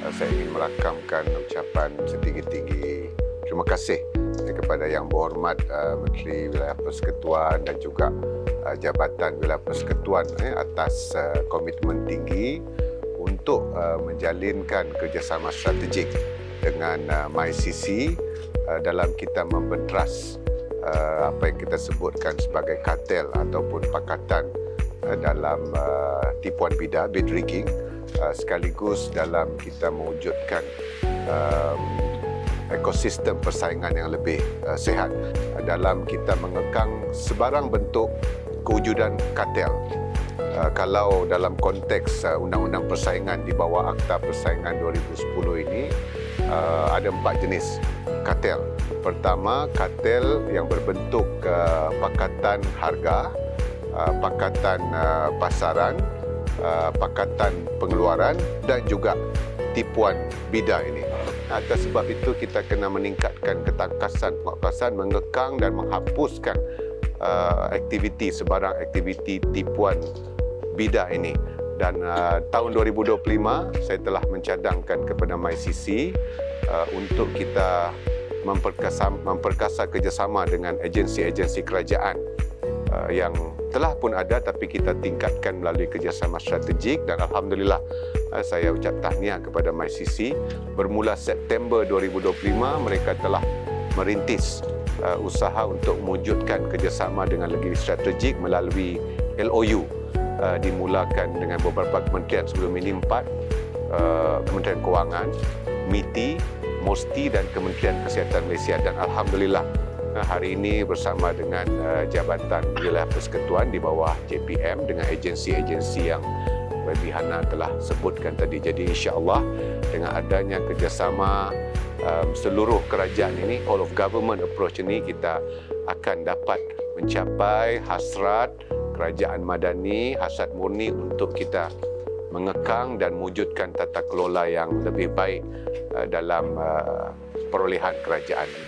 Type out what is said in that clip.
Saya ingin merakamkan ucapan setinggi-tinggi terima kasih kepada Yang Berhormat Menteri Wilayah Persekutuan dan juga Jabatan Wilayah Persekutuan atas komitmen tinggi untuk menjalinkan kerjasama strategik dengan MyCC dalam kita membentras apa yang kita sebutkan sebagai kartel ataupun pakatan dalam tipuan bida, bid rigging, sekaligus dalam kita mewujudkan ekosistem persaingan yang lebih sihat dalam kita mengekang sebarang bentuk kewujudan kartel. Kalau dalam konteks Undang-Undang Persaingan di bawah Akta Persaingan 2010 ini ada 4 jenis kartel. Pertama, kartel yang berbentuk pakatan harga, pakatan pasaran, pakatan pengeluaran dan juga tipuan bida ini. Atas sebab itu kita kena meningkatkan ketangkasan pengawasan, mengekang dan menghapuskan aktiviti sebarang aktiviti tipuan bida ini. Dan tahun 2025 saya telah mencadangkan kepada MyCC untuk kita memperkasa kerjasama dengan agensi-agensi kerajaan yang telah pun ada tapi kita tingkatkan melalui kerjasama strategik dan alhamdulillah saya ucap tahniah kepada MyCC. Bermula September 2025 mereka telah merintis usaha untuk mewujudkan kerjasama dengan lebih strategik melalui LOU dimulakan dengan beberapa kementerian sebelum ini 4 Kementerian Kewangan, MITI, MOSTI dan Kementerian Kesihatan Malaysia dan alhamdulillah hari ini bersama dengan Jabatan Wilayah Persekutuan di bawah JPM dengan agensi-agensi yang Baby Hana telah sebutkan tadi. Jadi insya-Allah dengan adanya kerjasama seluruh kerajaan ini, all of government approach ini, kita akan dapat mencapai hasrat kerajaan madani, hasrat murni untuk kita mengekang dan mewujudkan tata kelola yang lebih baik dalam perolehan kerajaan ini.